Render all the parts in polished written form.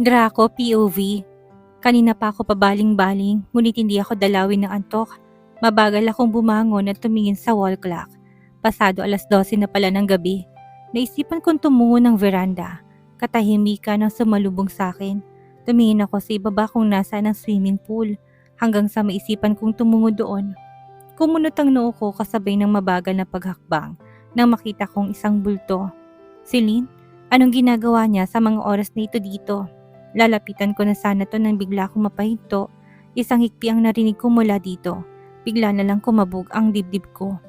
Draco POV. Kanina pa ako pabaling-baling, ngunit hindi ako dalawin ng antok. Mabagal akong bumangon at tumingin sa wall clock. Pasado 12:00 na pala ng gabi. Naisipan kong tumungo ng veranda. Katahimikan ang sumalubong sa akin. Tumingin ako sa ibaba kung nasaan ang swimming pool, hanggang sa maisipan kong tumungo doon. Kumunot ang noo ko kasabay ng mabagal na paghakbang nang makita kong isang bulto. Celine, anong ginagawa niya sa mga oras na ito dito? Lalapitan ko na sana to nang bigla akong mapahinto. Isang hikpi ang narinig ko mula dito. Bigla na lang kumabog ang dibdib ko.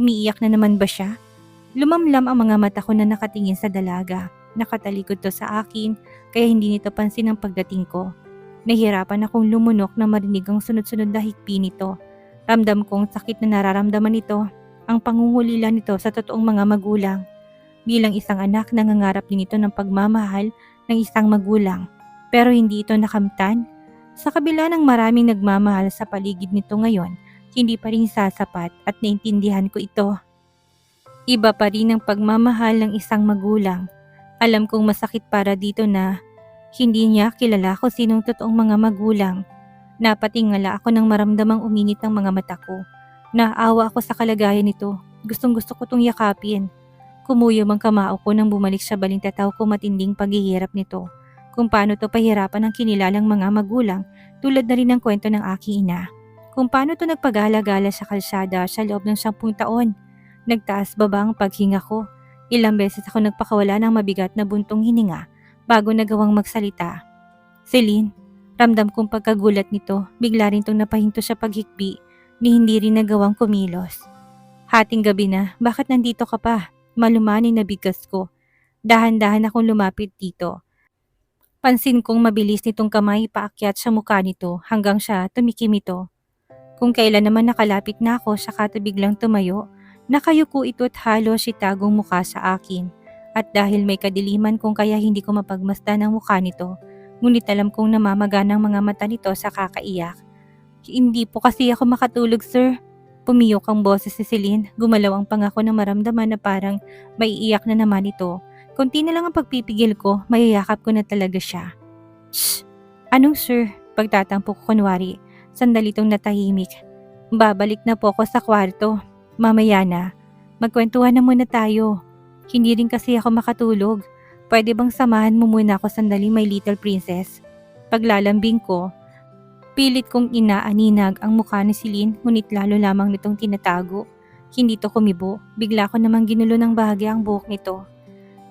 Umiiyak na naman ba siya? Lumamlam ang mga mata ko na nakatingin sa dalaga. Nakatalikod to sa akin, kaya hindi nito pansin ang pagdating ko. Nahirapan akong lumunok na marinig ang sunod-sunod na hikpi nito. Ramdam kong sakit na nararamdaman nito. Ang pangungulila nito sa totoong mga magulang. Bilang isang anak, nangangarap din ito ng pagmamahal ng isang magulang. Pero hindi ito nakamtan. Sa kabila ng maraming nagmamahal sa paligid nito ngayon, hindi pa rin sasapat at naintindihan ko ito. Iba pa rin ang pagmamahal ng isang magulang. Alam kong masakit para dito na hindi niya kilala kung sinong totoong mga magulang. Napatingala ako nang maramdamang uminit ang mga mata ko. Naawa ako sa kalagayan nito. Gustong-gusto ko itong yakapin. Kumuyom ang kamao ko nang bumalik sa balintataw ko matinding paghihirap nito. Kung paano to pahirapan ang kinilalang mga magulang tulad na rin ng kwento ng aking ina. Kung paano to nagpagala-gala sa kalsada sa loob ng 10 taon. Nagtaas baba ang paghinga ko. Ilang beses ako nagpakawala ng mabigat na buntong hininga bago nagawang magsalita. Celine, ramdam kong pagkagulat nito, bigla rin tong napahinto sa paghikbi ni hindi rin nagawang kumilos. Hating gabi na, bakit nandito ka pa? Malumani na bigkas ko. Dahan-dahan akong lumapit dito. Pansin kong mabilis nitong kamay paakyat sa mukha nito hanggang siya tumikim ito. Kung kailan naman nakalapit na ako saka ito biglang tumayo, nakayuko ito at halos itagong mukha sa akin. At dahil may kadiliman kung kaya hindi ko mapagmasdan ang mukha nito, ngunit alam kong namamaga ng mga mata nito sa kakaiyak. Hindi po kasi ako makatulog, sir. Pumiyok ang boses ni Celine, gumalaw ang pangako na maramdaman na parang maiiyak na naman ito. Kunti na lang ang pagpipigil ko, mayayakap ko na talaga siya. Shh! Anong sir? Pagtatampo ko kunwari. Sandali tong natahimik. Babalik na po ako sa kwarto. Mamaya na. Magkwentuhan na muna tayo. Hindi rin kasi ako makatulog. Pwede bang samahan mo muna ako sandali, my little princess? Paglalambing ko, pilit kong inaaninag ang mukha ni Celine, ngunit lalo lamang nitong tinatago. Hindi to kumibo. Bigla ko namang ginulo ng bahagya ang buhok nito.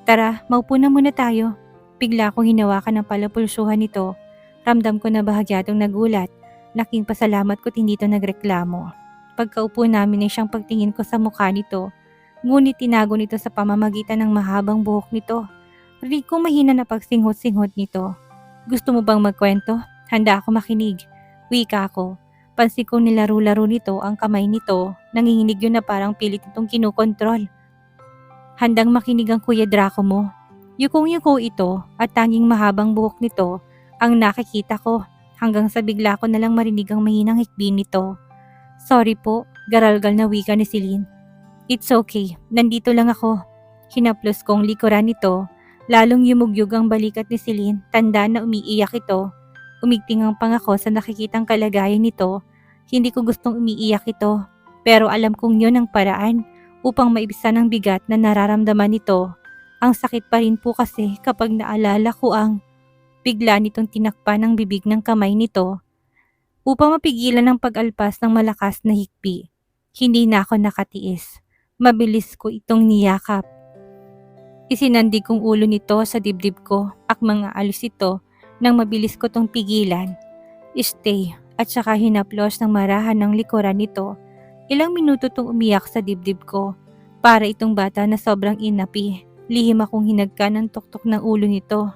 Tara, maupo na muna tayo. Bigla akong hinawakan ng palapulsuhan nito. Ramdam ko na bahagya itong nagulat. Laking pasalamat ko't hindi to nagreklamo. Pagkaupo namin ay siyang pagtingin ko sa mukha nito. Ngunit tinago nito sa pamamagitan ng mahabang buhok nito. Rinig ko mahina na pagsinghot-singhot nito. Gusto mo bang magkwento? Handa ako makinig. Wika ko. Pansin kong nilaro-laro nito ang kamay nito. Nanginginig yun na parang pilit itong kinukontrol. Handang makinig ang Kuya Draco mo. Yukong-yuko ito at tanging mahabang buhok nito ang nakikita ko hanggang sa bigla ko nalang marinig ang mahinang hikbi nito. Sorry po, garalgal na wika ni Celine. It's okay, nandito lang ako. Hinaplos kong likuran nito, lalong yumugyug ang balikat ni Celine, tanda na umiiyak ito. Umigting ang pangako sa nakikitang kalagayan nito. Hindi ko gustong umiiyak ito, pero alam kong yun ang paraan upang maibsan ang bigat na nararamdaman nito. Ang sakit pa rin po kasi kapag naalala ko ang bigla nitong tinakpan ang bibig ng kamay nito upang mapigilan ang pag-alpas ng malakas na hikbi. Hindi na ako nakatiis. Mabilis ko itong niyakap. Isinandig kong ulo nito sa dibdib ko at mga alis ito nang mabilis ko tong pigilan. Stay at saka hinaplos ng marahan ng likuran nito. Ilang minuto tong umiyak sa dibdib ko. Para itong bata na sobrang inapi. Lihim akong hinagka ng tuktok ng ulo nito.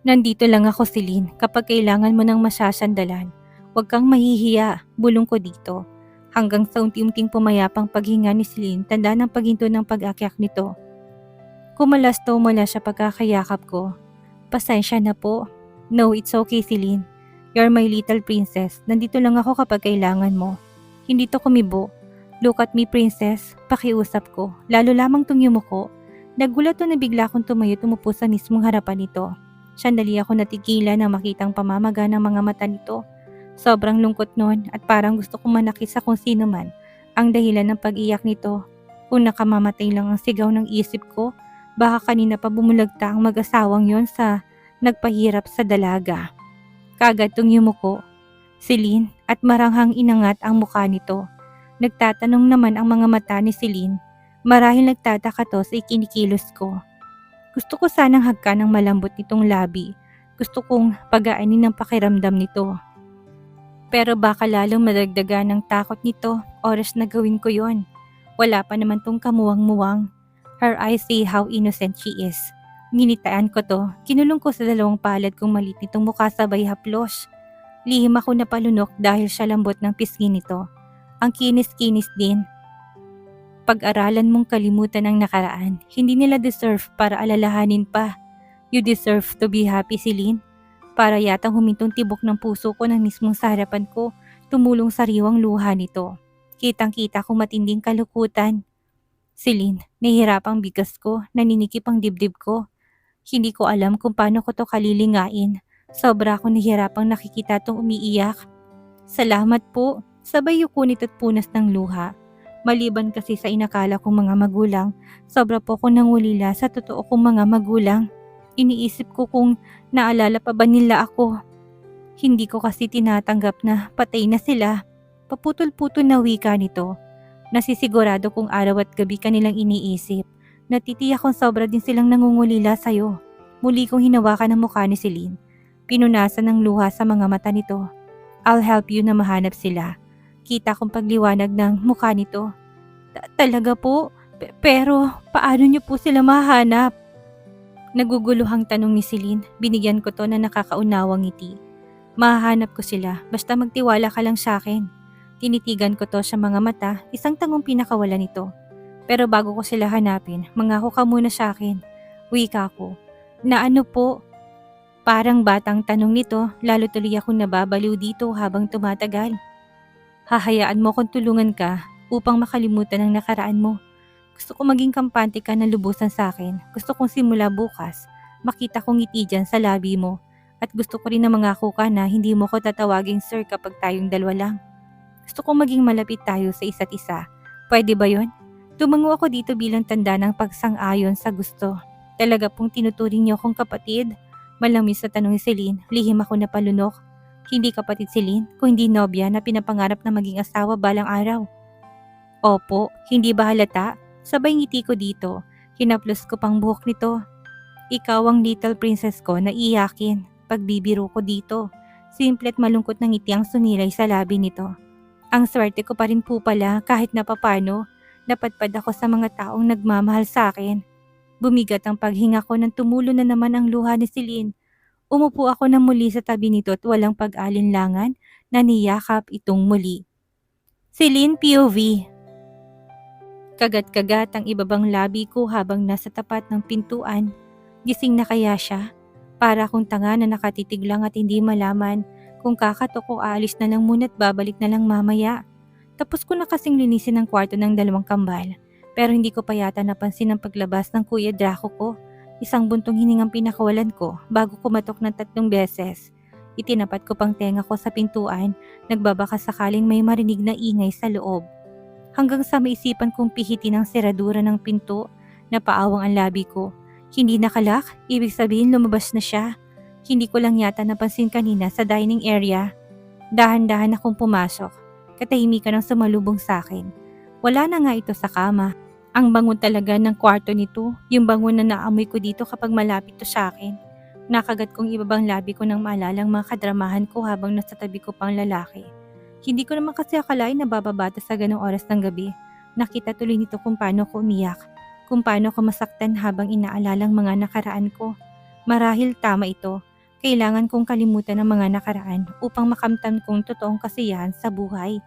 Nandito lang ako, Celine, kapag kailangan mo ng masasandalan. Huwag kang mahihiya, bulong ko dito. Hanggang sa unti-unting pumayapang paghinga ni Celine, tanda ng paghinto ng pag-akyak nito. Kumalasto mula sa pagkakayakap ko. Pasensya na po. No, it's okay, Celine. You're my little princess. Nandito lang ako kapag kailangan mo. Hindi to kumibo. Look at me, princess. Pakiusap ko. Lalo lamang tong yumuko. Nagulat to na bigla akong tumayo tumupo sa mismong harapan nito. Sandali ako natigilan nang makitang pamamaga ng mga mata nito. Sobrang lungkot nun at parang gusto kong manakit sa kung sino man ang dahilan ng pag-iyak nito. Kung nakamamatay lang ang sigaw ng isip ko, baka kanina pa bumulagta ang mag-asawang yon sa nagpahirap sa dalaga. Kaagad tong yumuko, Celine, at maranghang inangat ang mukha nito. Nagtatanong naman ang mga mata ni Celine. Marahil nagtataka to sa ikinikilos ko. Gusto ko sanang hagka ng malambot nitong labi. Gusto kong pagaanin ng pakiramdam nito. Pero baka lalong madagdagan ng takot nito oras na gawin ko yon. Wala pa naman tong kamuwang-muwang. Her eyes say how innocent she is. Ninitaan ko to, kinulong ko sa dalawang palad kong malit nitong mukha sabay haplos. Lihim ako napalunok dahil sa lambot ng pisngi nito. Ang kinis-kinis din. Pag-aralan mong kalimutan ang nakaraan, hindi nila deserve para alalahanin pa. You deserve to be happy, Celine. Para yatang humintong tibok ng puso ko nang mismong sa harapan ko, tumulong sariwang luha nito. Kitang-kita ko matinding kalukutan. Celine, nahihirapang bigas ko, naninikip ang dibdib ko. Hindi ko alam kung paano ko to kalilingain. Sobra akong nahihirapang nakikita tong umiiyak. Salamat po, sabay yuko nito't punas ng luha. Maliban kasi sa inakala kong mga magulang, sobra po akong nangulila sa totoo kong mga magulang. Iniisip ko kung naalala pa ba nila ako. Hindi ko kasi tinatanggap na patay na sila. Paputol-putol na wika nito. Nasisigurado kung araw at gabi kanilang iniisip. Natitiyak kong sobra din silang nangungulila sa'yo. Muli kong hinawakan ang mukha ni Celine. Pinunasan ng luha sa mga mata nito. I'll help you na mahanap sila. Kita kong pagliwanag ng mukha nito. Talaga po? Pero paano niyo po sila mahanap? Naguguluhang tanong ni Celine. Binigyan ko to na nakakaunawang ngiti. Mahahanap ko sila, basta magtiwala ka lang sa akin. Tinitigan ko to sa mga mata, isang tangong pinakawala nito. Pero bago ko sila hanapin, mangako ka muna sa akin. Wika ko. Na ano po? Parang batang tanong nito, lalo tuloy akong nababaliw dito habang tumatagal. Hahayaan mo kung tulungan ka upang makalimutan ang nakaraan mo. Gusto ko maging kampante ka na lubusan sa akin. Gusto kong simula bukas, makita kong ngiti dyan sa labi mo. At gusto ko rin na mangako ka na hindi mo ko tatawagin sir kapag tayong dalawa lang. Gusto kong maging malapit tayo sa isa't isa. Pwede ba yon? Tumango ako dito bilang tanda ng pagsang-ayon sa gusto. Talaga pong tinuturing niyo akong kapatid? Malamis sa tanong ni Celine, lihim ako napalunok. Hindi kapatid Celine, kung hindi nobya na pinapangarap na maging asawa balang araw. Opo, hindi ba halata? Sabay ngiti ko dito. Hinaplos ko pang buhok nito. Ikaw ang little princess ko na iyakin. Pagbibiro ko dito. Simple at malungkot na ngiti ang sumilay sa labi nito. Ang swerte ko pa rin po pala kahit na papano. Napadpad ako sa mga taong nagmamahal sa akin. Bumigat ang paghinga ko nang tumulo na naman ang luha ni Celine. Umupo ako na muli sa tabi nito at walang pag-alinlangan na niyakap itong muli. Celine POV. Kagat-kagat ang ibabang labi ko habang nasa tapat ng pintuan. Gising na kaya siya? Para akong tanga na nakatitig lang at hindi malaman kung kakatok o aalis na lang muna at babalik na lang mamaya. Tapos ko na kasing linisin ang kwarto ng dalawang kambal. Pero hindi ko pa yata napansin ang paglabas ng Kuya Draco ko. Isang buntong hiningang pinakawalan ko bago kumatok ng 3 beses. Itinapat ko pang tenga ko sa pintuan, nagbabaka sakaling may marinig na ingay sa loob. Hanggang sa maisipan kong pihitin ang seradura ng pinto, napaawang ang labi ko. Hindi nakalak, ibig sabihin lumabas na siya. Hindi ko lang yata napansin kanina sa dining area. Dahan-dahan akong pumasok. Katahimikan ang sumalubong sa akin. Wala na nga ito sa kama. Ang bango talaga ng kwarto nito, yung bango na naamoy ko dito kapag malapit to sa akin. Nakagat kong ibabang labi ko nang maalalang mga kadramahan ko habang nasa tabi ko pang lalaki. Hindi ko naman kasi akalain na bababata sa ganong oras ng gabi. Nakita tuloy nito kung paano ko umiyak, kung paano ko masaktan habang inaalalang mga nakaraan ko. Marahil tama ito. Kailangan kong kalimutan ang mga nakaraan upang makamtan kong totoong kasiyahan sa buhay.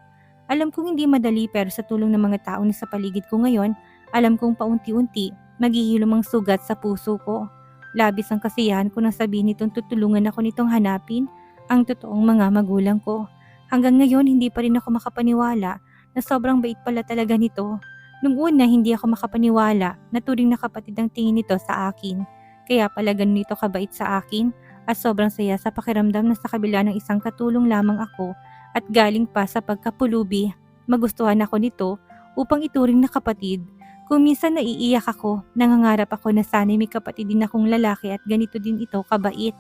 Alam kong hindi madali pero sa tulong ng mga tao na sa paligid ko ngayon, alam kong paunti-unti maghihilom ang sugat sa puso ko. Labis ang kasiyahan ko nang sabihin nitong tutulungan ako nitong hanapin ang totoong mga magulang ko. Hanggang ngayon hindi pa rin ako makapaniwala na sobrang bait pala talaga nito. Nung una hindi ako makapaniwala na turing na kapatid ang tingin nito sa akin. Kaya pala ganun ito kabait sa akin at sobrang saya sa pakiramdam na sa kabila ng isang katulong lamang ako at galing pa sa pagkapulubi, magustuhan ako nito upang ituring na kapatid. Kung minsan naiiyak ako, nangangarap ako na sana'y may kapatid din akong lalaki at ganito din ito kabait.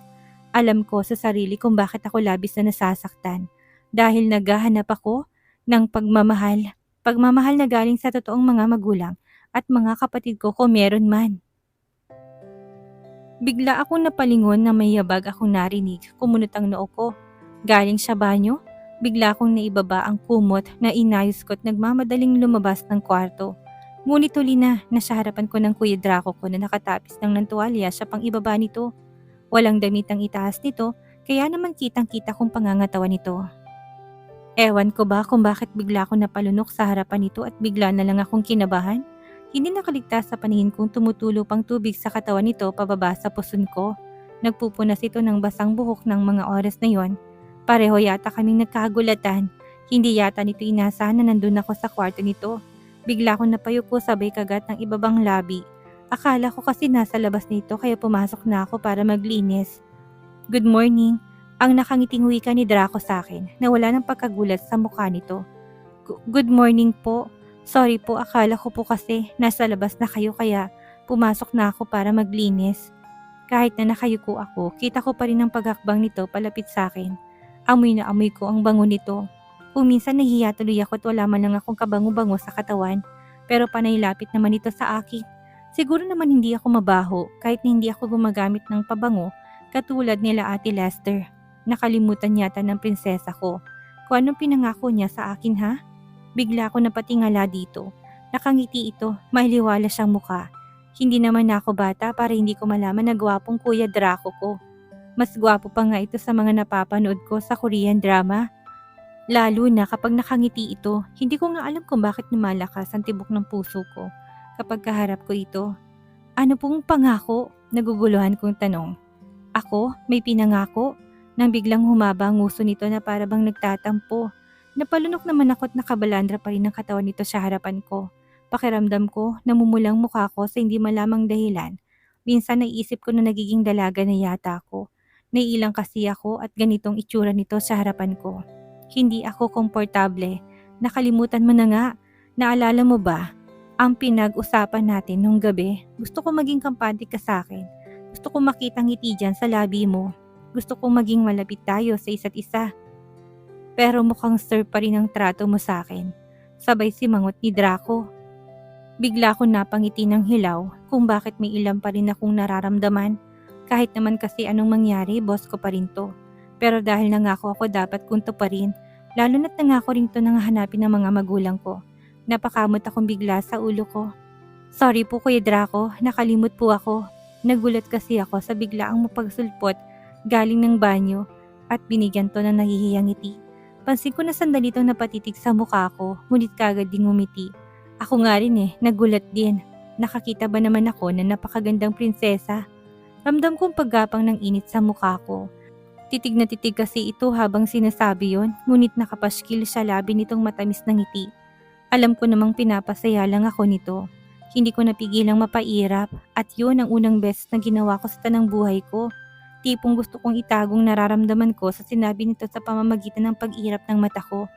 Alam ko sa sarili kung bakit ako labis na nasasaktan. Dahil naghahanap ako ng pagmamahal. Pagmamahal na galing sa totoong mga magulang at mga kapatid ko kung meron man. Bigla akong napalingon na may yabag akong narinig, kumunot ang noo ko. Galing sa banyo, bigla akong naibaba ang kumot na inayos ko at nagmamadaling lumabas ng kwarto. Ngunit huli na, nasa harapan ko ng Kuya Draco ko na nakatapis lang ng tuwalya sa pang-ibaba nito. Walang damit ang itaas nito, kaya naman kitang-kita kong pangangatawan nito. Ewan ko ba kung bakit bigla akong napalunok sa harapan nito at bigla na lang akong kinabahan? Hindi nakaligtas sa paningin kong tumutulo pang tubig sa katawan nito pababa sa puson ko. Nagpupunas ito ng basang buhok ng mga oras na yon. Pareho yata kaming nagkagulatan. Hindi yata nito inasahan na nandun ako sa kwarto nito. Bigla akong napayuko sabay kagat ng ibabang labi. Akala ko kasi nasa labas nito kaya pumasok na ako para maglinis. Good morning. Ang nakangiting wika ni Draco sa akin na wala ng pagkagulat sa mukha nito. Good morning po. Sorry po, akala ko po kasi nasa labas na kayo kaya pumasok na ako para maglinis. Kahit na nakayuko ako, kita ko pa rin ang paghakbang nito palapit sa akin. Amoy na amoy ko ang bango nito. Kung minsan nahihiya tuloy ako at wala man lang akong kabango-bango sa katawan, pero panay lapit naman ito sa akin. Siguro naman hindi ako mabaho kahit na hindi ako gumagamit ng pabango katulad nila Ate Lester. Nakalimutan yata ng prinsesa ko. Kung anong pinangako niya sa akin ha? Bigla ako napatingala dito. Nakangiti ito, may liwala siyang mukha. Hindi naman ako bata para hindi ko malaman na gwapong Kuya Draco ko. Mas gwapo pa nga ito sa mga napapanood ko sa Korean drama. Lalo na kapag nakangiti ito, hindi ko nga alam kung bakit lumalakas ang tibok ng puso ko kapag kaharap ko ito. Ano pong pangako? Naguguluhan kong tanong. Ako? May pinangako? Nang biglang humaba ang nguso nito na para bang nagtatampo. Napalunok naman ako at nakabalandra pa rin ang katawan nito sa harapan ko. Pakiramdam ko, namumulang mukha ko sa hindi malamang dahilan. Minsan naiisip ko na nagiging dalaga na yata ako. Naiilang kasi ako at ganitong itsura nito sa harapan ko. Hindi ako komportable. Nakalimutan mo na nga. Naalala mo ba? Ang pinag-usapan natin nung gabi. Gusto ko maging kampante ka sa akin. Gusto ko makita ngiti dyan sa labi mo. Gusto kong maging malapit tayo sa isa't isa. Pero mukhang sir pa rin ang trato mo sa akin. Sabay simangot ni Draco. Bigla ko napangiti ng hilaw kung bakit may ilang pa rin akong nararamdaman. Kahit naman kasi anong mangyari, boss ko pa rin to. Pero dahil nangako ako dapat kung to pa rin, lalo na't nangako rin to nang hanapin ng mga magulang ko. Napakamot akong bigla sa ulo ko. Sorry po Kuya Draco, nakalimot po ako. Nagulat kasi ako sa biglaang mapagsulpot galing ng banyo at binigyan to ng nahihiyang ngiti. Pansin ko na sandali itong napatitig sa mukha ko, ngunit kagad ding ngumiti. Ako nga rin nagulat din. Nakakita ba naman ako na napakagandang prinsesa? Ramdam kong paggapang ng init sa mukha ko. Titig na titig kasi ito habang sinasabi yon, ngunit nakapaskil sa labi nitong matamis na ngiti. Alam ko namang pinapasaya lang ako nito. Hindi ko napigilang mapairap at yun ang unang beses na ginawa ko sa tanang buhay ko. Tipong gusto kong itagong nararamdaman ko sa sinabi nito sa pamamagitan ng pag-irap ng mata ko.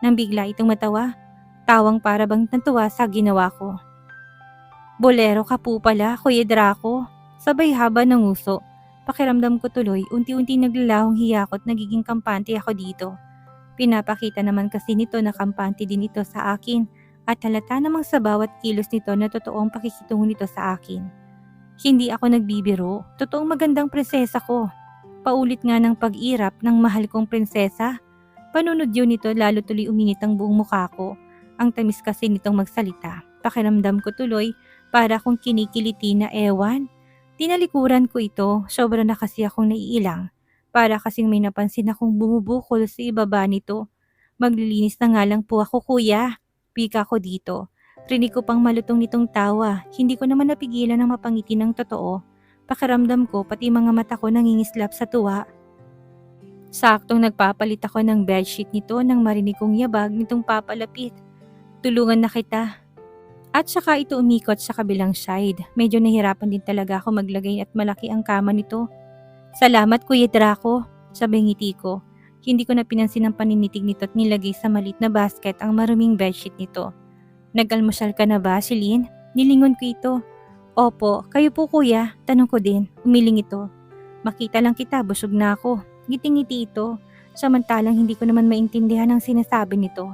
Nang bigla itong matawa, tawang para bang natuwa sa ginawa ko. Bolero ka po pala, Kuya Draco. Sabay haba ng uso. Pakiramdam ko tuloy, unti-unti naglalahong hiya ko at nagiging kampante ako dito. Pinapakita naman kasi nito na kampante din ito sa akin at halata namang sa bawat kilos nito na totoong pakikitungo nito sa akin. Hindi ako nagbibiro, totoong magandang prinsesa ko. Paulit nga ng pag-irap ng mahal kong prinsesa. Panunod yun nito lalo tuloy uminit ang buong mukha ko. Ang tamis kasi nitong magsalita. Pakiramdam ko tuloy para akong kinikiliti na ewan. Tinalikuran ko ito, sobra na kasi akong naiilang. Para kasing may napansin akong bumubukol sa ibaba nito. Maglilinis na nga lang po ako kuya. Pika ko dito. Rinig ko pang malutong nitong tawa. Hindi ko naman napigilan ng mapangiti ng totoo. Pakiramdam ko pati mga mata ko nangingislap sa tuwa. Saktong nagpapalit ako ng bedsheet nito nang marinig kong yabag nitong papalapit. Tulungan na kita. At saka ito umikot sa kabilang side. Medyo nahirapan din talaga ako maglagay at malaki ang kama nito. Salamat Kuya Draco, sabay ngiti ko. Hindi ko na pinansin ang paninitig nito at nilagay sa malit na basket ang maruming bedsheet nito. Nag-almusal ka na ba, Celine? Nilingon ko ito. Opo, kayo po kuya, tanong ko din. Umiling ito. Makita lang kita, busog na ako. Ngiti-ngiti ito. Samantalang hindi ko naman maintindihan ang sinasabi nito.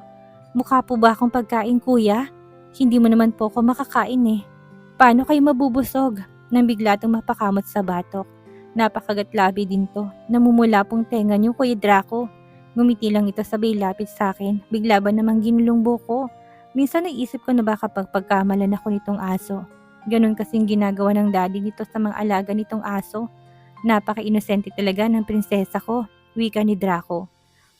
Mukha po ba akong pagkain kuya? Hindi mo naman po ako makakain eh. Paano kayo mabubusog? Nang bigla itong mapakamot sa batok. Napakagatlabi din to. Namumula pong tenga niyo Kuya Draco. Ngumiti lang ito sabay lapit sa akin. Bigla ba namang ginulong buko? Minsan naisip ko na baka pagpagkamalan ako nitong aso. Ganon kasing ginagawa ng daddy nito sa mga alaga nitong aso. Napaka-inosente talaga ng prinsesa ko, wika ni Draco.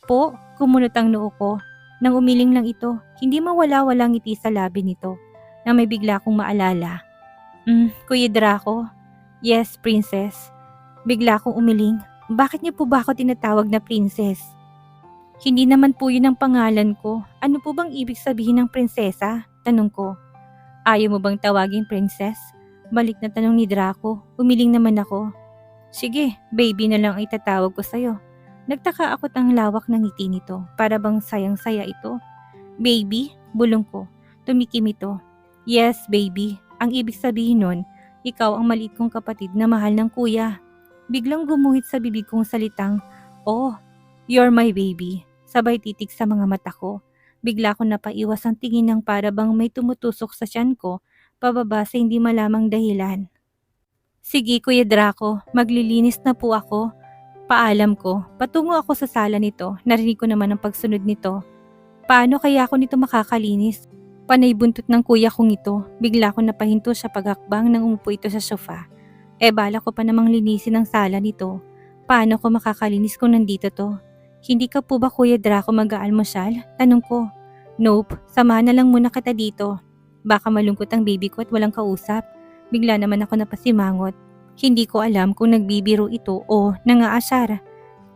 Po, kumunot ang noo ko. Nang umiling lang ito, hindi mawala-walang ngiti sa labi nito. Na may bigla kong maalala. Kuya Draco? Yes, princess. Bigla akong umiling. Bakit niyo po ba ako tinatawag na princess? Hindi naman po yun ang pangalan ko. Ano po bang ibig sabihin ng prinsesa? Tanong ko. Ayaw mo bang tawagin princess? Balik na tanong ni Draco. Umiling naman ako. Sige, baby na lang itatawag ko sa'yo. Nagtaka ako't ang lawak ng ngiti nito. Para bang sayang-saya ito. Baby? Bulong ko. Tumikim ito. Yes, baby. Ang ibig sabihin nun, ikaw ang maliit kong kapatid na mahal ng kuya. Biglang gumuhit sa bibig kong salitang, "Oh, you're my baby." Sabay titig sa mga mata ko. Bigla ko napaiwas ang tingin ng para bang may tumutusok sa tiyan ko, pababa sa hindi malamang dahilan. Sige Kuya Draco, maglilinis na po ako. Paalam ko, patungo ako sa sala nito, narinig ko naman ang pagsunod nito. Paano kaya ako nito makakalinis? Panay buntot ng kuya kong ito, bigla ko napahinto sa paghakbang nang umupo ito sa sofa. Bala ko pa namang linisin ang sala nito. Paano ko makakalinis kung nandito to? Hindi ka po ba Kuya Draco mag-aalmusal? Tanong ko. Nope, samahan na lang muna kita dito. Baka malungkot ang baby ko at walang kausap. Bigla naman ako napasimangot. Hindi ko alam kung nagbibiro ito o nangaasar.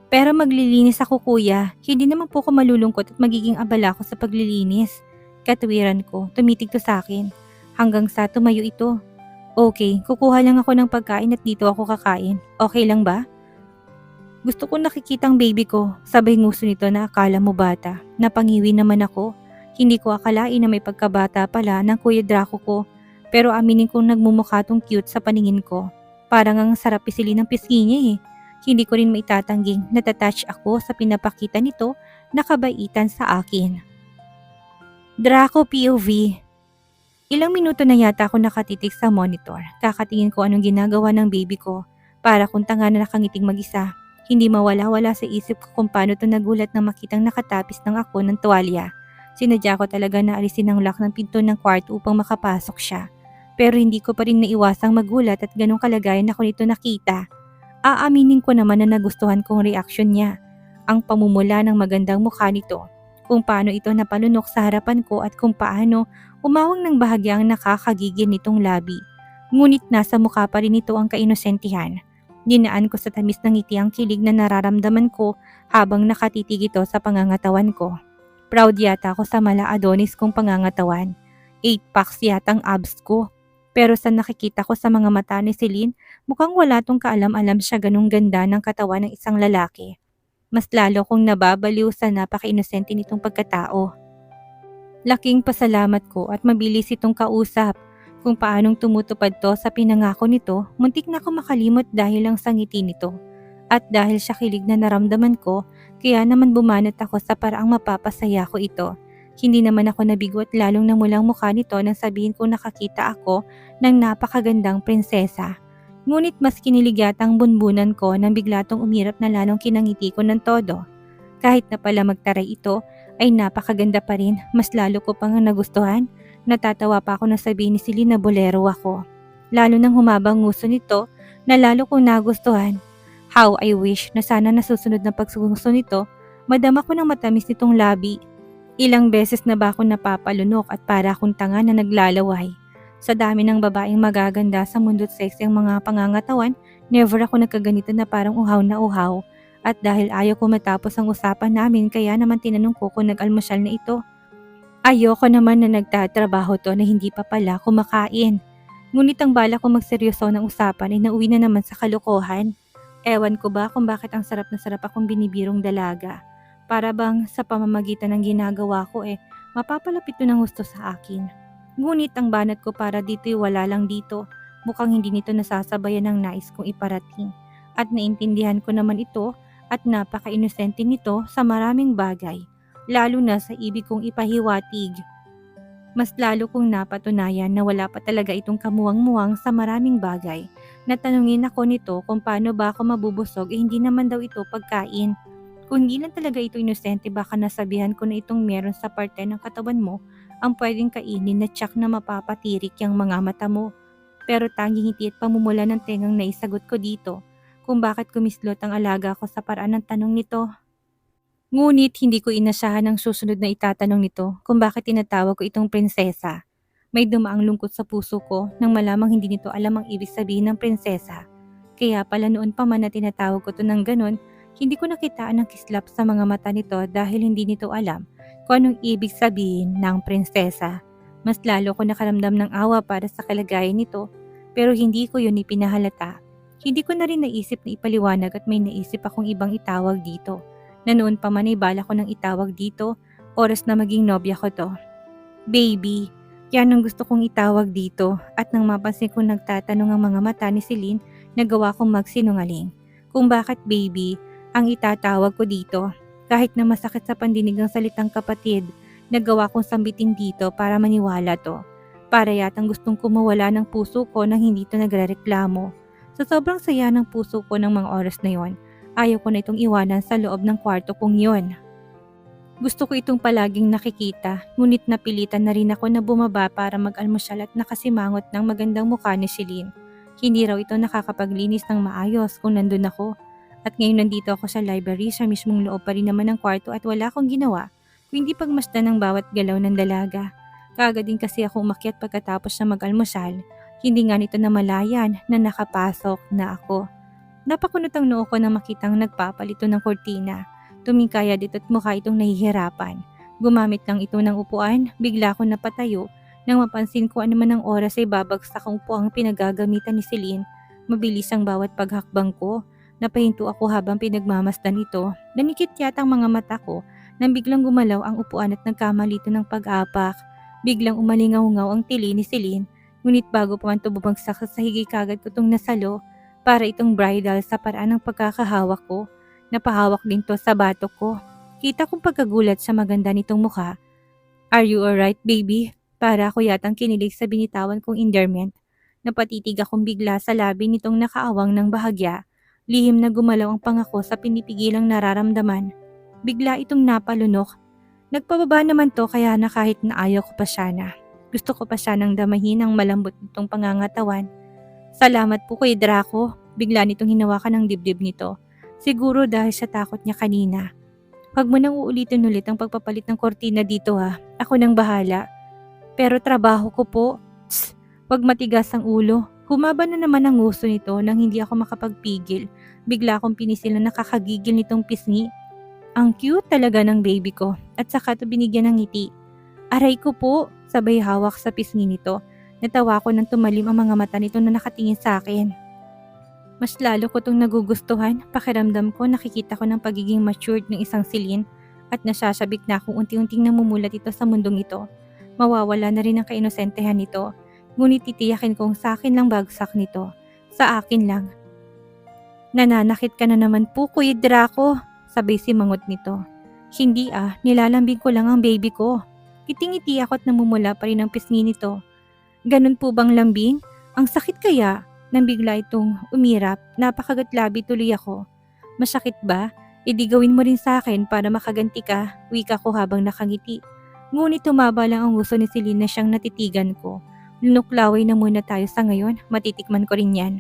Pero maglilinis ako kuya, hindi naman po ako malulungkot at magiging abala ko sa paglilinis. Katuwiran ko, tumitig to sa akin. Hanggang sa tumayo ito. Okay, kukuha lang ako ng pagkain at dito ako kakain. Okay lang ba? Gusto ko nakikita ang baby ko, sabay nguso nito na akala mo bata. Napangiwi naman ako. Hindi ko akalain na may pagkabata pala ng Kuya Draco ko. Pero aminin kong nagmumukha tong cute sa paningin ko. Parang ang sarap pisilin ng pisngi niya eh. Hindi ko rin maitatangging natatouch ako sa pinapakita nito na kabaitan sa akin. Draco POV. Ilang minuto na yata ako nakatitig sa monitor. Kakatingin ko anong ginagawa ng baby ko. Para kung tanga na nakangiting mag-isa. Hindi mawala-wala sa isip ko kung paano to nagulat na makitang nakatapis ng ako ng tuwalya. Sinadya ko talaga na alisin ang lock ng pinto ng kwarto upang makapasok siya. Pero hindi ko pa rin naiwasang magulat at ganong kalagayan ako nito nakita. Aaminin ko naman na nagustuhan kong reaksyon niya. Ang pamumula ng magandang mukha nito. Kung paano ito napalunok sa harapan ko at kung paano umawang ng bahagyang nakakagigil nitong labi. Ngunit nasa mukha pa rin ito ang kainosentihan. Dinaan ko sa tamis ng ngiti ang kilig na nararamdaman ko habang nakatitig ito sa pangangatawan ko. Proud yata ako sa mala Adonis kong pangangatawan. 8 packs yata ang abs ko. Pero sa nakikita ko sa mga mata ni Celine, mukhang wala tong kaalam-alam siya ganung ganda ng katawan ng isang lalaki. Mas lalo kong nababaliw sa napaka-inosente nitong pagkatao. Laking pasalamat ko at mabilis itong kausap. Kung paanong tumutupad to sa pinangako nito, muntik na ako makalimot dahil lang sa ngiti nito. At dahil sa kilig na naramdaman ko, kaya naman bumanat ako sa paraang mapapasaya ko ito. Hindi naman ako nabigo at lalong namulang mukha nito nang sabihin ko nakakita ako ng napakagandang prinsesa. Ngunit mas kinilig yata ang bunbunan ko nang bigla tong umirap na lalong kinangiti ko ng todo. Kahit na pala magtaray ito, ay napakaganda pa rin, mas lalo ko pang nagustuhan. Natatawa pa ako na sabihin ni Celine na bolero ako. Lalo nang humabang nguso nito na lalo kong nagustuhan. How I wish na sana nasusunod na pagsunguso nito, madama ko ng matamis nitong labi. Ilang beses na ba ako napapalunok at para akong tanga na naglalaway. Sa dami ng babaeng magaganda sa mundo't sexy ang mga pangangatawan, never ako nagkaganito na parang uhaw na uhaw. At dahil ayaw ko matapos ang usapan namin kaya naman tinanong ko kung nag-almusal na ito. Ayoko naman na nagtatrabaho to na hindi pa pala kumakain. Ngunit ang bala ko magseryoso ng usapan ay nauwi na naman sa kalokohan. Ewan ko ba kung bakit ang sarap na sarap akong binibirong dalaga. Para bang sa pamamagitan ng ginagawa ko mapapalapit to ng gusto sa akin. Ngunit ang banat ko para dito'y wala lang dito. Mukhang hindi nito nasasabayan ng nais kong iparating. At naintindihan ko naman ito at napaka-inosente nito sa maraming bagay. Lalo na sa ibig kong ipahiwatig. Mas lalo kong napatunayan na wala pa talaga itong kamuwang-muwang sa maraming bagay. Natanungin ako nito kung paano ba ako mabubusog hindi naman daw ito pagkain. Kung hindi lang talaga ito inosente baka nasabihan ko na itong meron sa parte ng katawan mo ang pwedeng kainin na tsak na mapapatirik yung mga mata mo. Pero tanging ngiti at pamumula ng tengang naisagot ko dito kung bakit kumislot ang alaga ko sa paraan ng tanong nito. Ngunit hindi ko inasahan ang susunod na itatanong nito kung bakit tinatawag ko itong prinsesa. May dumaang lungkot sa puso ko nang malamang hindi nito alam ang ibig sabihin ng prinsesa. Kaya pala noon pa man na tinatawag ko to ng ganon, hindi ko nakitaan ng kislap sa mga mata nito dahil hindi nito alam kung anong ibig sabihin ng prinsesa. Mas lalo ko nakaramdam ng awa para sa kalagayan nito pero hindi ko yun ipinahalata. Hindi ko na rin naisip na ipaliwanag at may naisip akong ibang itawag dito na noon pa man ay bala ko nang itawag dito, oras na maging nobya ko to. Baby, yan ang gusto kong itawag dito at nang mapansin kong nagtatanong ang mga mata ni Celine, nagawa kong magsinungaling. Kung bakit baby ang itatawag ko dito, kahit na masakit sa pandinig ng salitang kapatid, nagawa kong sambitin dito para maniwala to. Para yatang gustong kumawala ng puso ko nang hindi to nagrereklamo. Sa sobrang saya ng puso ko ng mga oras na yon, ayaw ko na itong iwanan sa loob ng kwarto kong yon. Gusto ko itong palaging nakikita, ngunit napilitan na rin ako na bumaba para mag-almusal at nakasimangot ng magandang mukha ni Celine. Hindi raw ito nakakapaglinis ng maayos kung nandun ako. At ngayon nandito ako sa library sa mismong loob pa rin naman ng kwarto at wala akong ginawa, kundi pagmasdan ng bawat galaw ng dalaga. Kaagad din kasi ako umakyat pagkatapos na mag-almusal. Hindi nga nito namalayan na nakapasok na ako. Napakunot ang noo ko nang makitang nagpapalito ng kortina. Tumingkaya dito at mukha itong nahihirapan. Gumamit lang ito ng upuan, bigla ko napatayo. Nang mapansin ko ano man ang oras ay babagsak ang upuang pinagagamitan ni Celine. Mabilis ang bawat paghakbang ko. Napahinto ako habang pinagmamasdan ito. Nanikit yata ang mga mata ko nang biglang gumalaw ang upuan at nagkamalito ng pag-apak. Biglang umalingaw-ngaw ang tili ni Celine. Ngunit bago pa man ito bumagsak sa sahig kagad ko itong nasalo. Para itong bridal sa paraan ng pagkakahawak ko. Napahawak din to sa batok ko. Kita kong pagkagulat sa maganda nitong mukha. Are you alright, baby? Para ako yatang kinilig sa binitawan kong endearment. Napatitig akong bigla sa labi nitong nakaawang ng bahagya. Lihim na gumalaw ang pangako sa pinipigilang nararamdaman. Bigla itong napalunok. Nagpababa naman to kaya na kahit na ayaw ko pa siya na. Gusto ko pa siya nang damahin ang malambot nitong pangangatawan. Salamat po kay Draco. Bigla nitong hinawakan ang dibdib nito. Siguro dahil sa takot niya kanina. Huwag mo nang uulitin ulit ang pagpapalit ng kortina dito ha. Ako nang bahala. Pero trabaho ko po. Tss, huwag matigas ang ulo. Humaba na naman ang nguso nito nang hindi ako makapagpigil. Bigla akong pinisil na nakakagigil nitong pisngi. Ang cute talaga ng baby ko at saka ito binigyan ng ngiti. Aray ko po, sabay hawak sa pisngi nito. Natawa ko nang tumalim ang mga mata nito na nakatingin sa akin. Mas lalo ko itong nagugustuhan, pakiramdam ko nakikita ko ng pagiging matured ng isang Celine at nasasabik na akong unti-unting namumulat ito sa mundong ito. Mawawala na rin ang kainosentehan nito, ngunit titiyakin kong sa akin lang bagsak nito. Sa akin lang. Nananakit ka na naman po, Kuya Draco, sabay simangot nito. Hindi nilalambing ko lang ang baby ko. Kiting-ngiti ako at namumula pa rin ang pisngi nito. Ganun po bang lambing? Ang sakit kaya? Nang bigla itong umirap, napakagatlabi tuloy ako. Masakit ba? Idi gawin mo rin sa akin para makaganti ka, wika ko habang nakangiti. Ngunit tumaba lang ang gusto ni Celine na siyang natitigan ko. Lunuklaway na muna tayo sa ngayon, matitikman ko rin yan.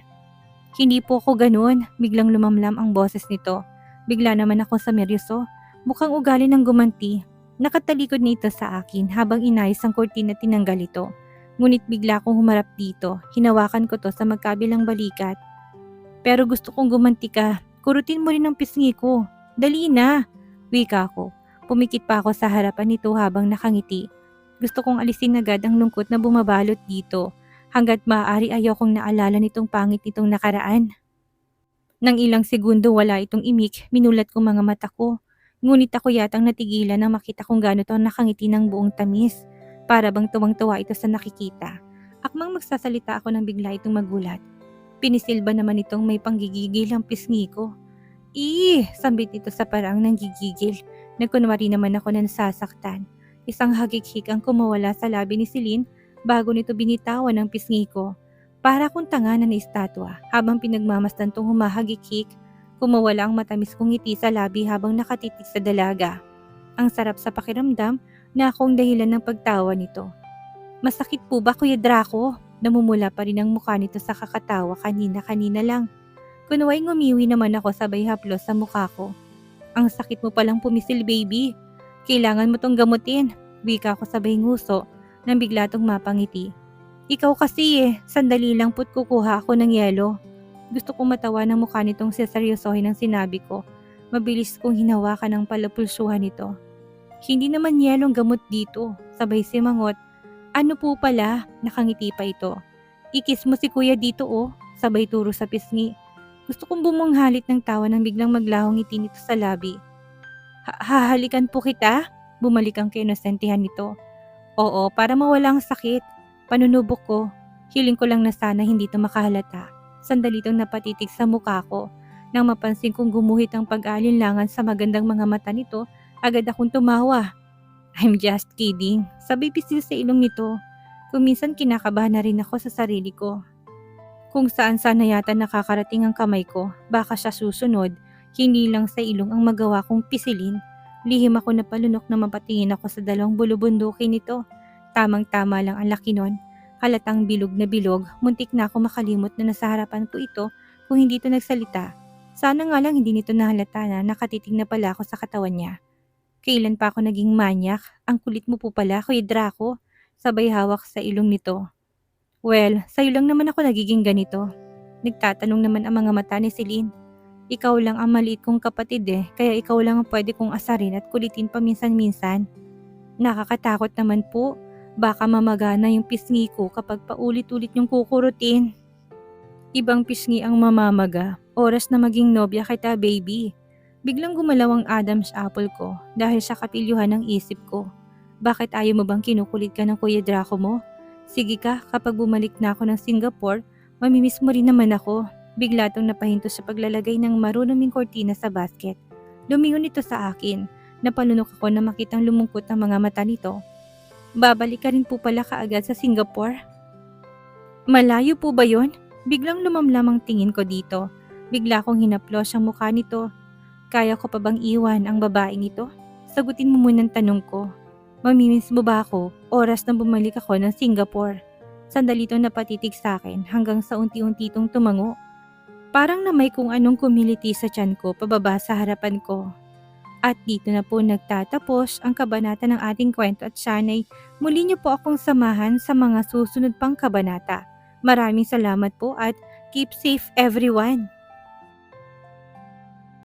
Hindi po ako ganoon, biglang lumamlam ang boses nito. Bigla naman ako sa seryoso, mukhang ugali ng gumanti. Nakatalikod nito sa akin habang inayos ang kortina tinanggal ito. Ngunit bigla akong humarap dito, hinawakan ko to sa magkabilang balikat. Pero gusto kong gumanti ka, kurutin mo rin ang pisngi ko. Dali na, wika ko. Pumikit pa ako sa harapan nito habang nakangiti. Gusto kong alisin agad ang lungkot na bumabalot dito. Hanggat maaari ayaw kong naalala nitong pangit nitong nakaraan. Nang ilang segundo wala itong imik, minulat ko mga mata ko. Ngunit ako yatang natigilan nang makita kung gaano ito nakangiti ng buong tamis. Para bang tuwang-tuwa ito sa nakikita. Akmang magsasalita ako nang bigla itong magulat. Pinisil ba naman itong may panggigigil ang pisngi ko? Sambit ito sa parang nanggigigil. Nagkunwari naman ako na nasasaktan. Isang hagik-hik ang kumawala sa labi ni Celine bago nito binitawan ang pisngi ko. Para akong tanga na estatwa habang pinagmamasdan tong humahagik-hik, kumawala ang matamis kong ngiti sa labi habang nakatitig sa dalaga. Ang sarap sa pakiramdam na akong dahilan ng pagtawa nito. Masakit po ba, Kuya Draco? Namumula pa rin ang mukha nito sa kakatawa kanina-kanina lang. Kunway ngumiwi naman ako sabay haplos sa mukha ko. Ang sakit mo palang pumisil, baby. Kailangan mo tong gamutin. Wika ko sabay nguso nang bigla tong mapangiti. Ikaw kasi sandali lang po't kukuha ako ng yelo. Gusto kong matawa ng mukha nitong seryosohin ang sinabi ko. Mabilis kong hinawakan ang palapulsyuhan nito. Hindi naman yelong gamot dito, sabay simangot. Ano po pala, nakangiti pa ito. Ikis mo si kuya dito sabay turo sa pisngi. Gusto kong bumunghalit ng tawa nang biglang maglahong ngiti nito sa labi. Hahalikan po kita? Bumalik ang kainosentihan nito. Oo, para mawala ang sakit. Panunubok ko, hiling ko lang na sana hindi ito makahalata. Sandali itong napatitig sa mukha ko. Nang mapansin kong gumuhit ang pag-alinlangan sa magandang mga mata nito, agad akong tumawa. I'm just kidding. Sabay pisil sa ilong nito. Kung minsan kinakabahan na rin ako sa sarili ko. Kung saan sana yata nakakarating ang kamay ko, baka siya susunod, hindi lang sa ilong ang magawa kong pisilin. Lihim ako na palunok na mapatingin ako sa dalawang bulubundukin nito. Tamang-tama lang ang laki nun. Halatang bilog na bilog, muntik na ako makalimot na nasa harapan ko ito kung hindi ito nagsalita. Sana nga lang hindi nito nahalata na nakatitig na pala ako sa katawan niya. Kailan pa ako naging manyak? Ang kulit mo po pala, Kuya Draco. Sabay hawak sa ilong nito. Well, sa'yo lang naman ako nagiging ganito. Nagtatanong naman ang mga mata ni Celine. Ikaw lang ang maliit kong kapatid kaya ikaw lang ang pwede kong asarin at kulitin paminsan-minsan. Nakakatakot naman po. Baka mamagana yung pisngi ko kapag paulit-ulit yung kukurutin. Ibang pisngi ang mamamaga. Oras na maging nobya kita, baby. Biglang gumalaw ang Adam's apple ko dahil sa kapilyuhan ng isip ko. Bakit ayaw mo bang kinukulit ka ng Kuya Draco mo? Sige ka, kapag bumalik na ako ng Singapore, mamimiss mo rin naman ako. Bigla tong napahinto sa paglalagay ng marunuming kortina sa basket. Lumingon ito sa akin. Napalunok ako na makitang lumungkot ang mga mata nito. Babalik ka rin po pala kaagad sa Singapore? Malayo po ba yon? Biglang lumamlam ang tingin ko dito. Bigla kong hinaplos ang mukha nito. Kaya ko pa bang iwan ang babaeng ito? Sagutin mo muna ang tanong ko. Mamimiss mo ba ako oras na bumalik ako ng Singapore? Sandali itong napatitig sa akin hanggang sa unti-unti itong tumango. Parang na may kung anong kumiliti sa tiyan ko pababa sa harapan ko. At dito na po nagtatapos ang kabanata ng ating kwento at sana'y muli niyo po akong samahan sa mga susunod pang kabanata. Maraming salamat po at keep safe everyone!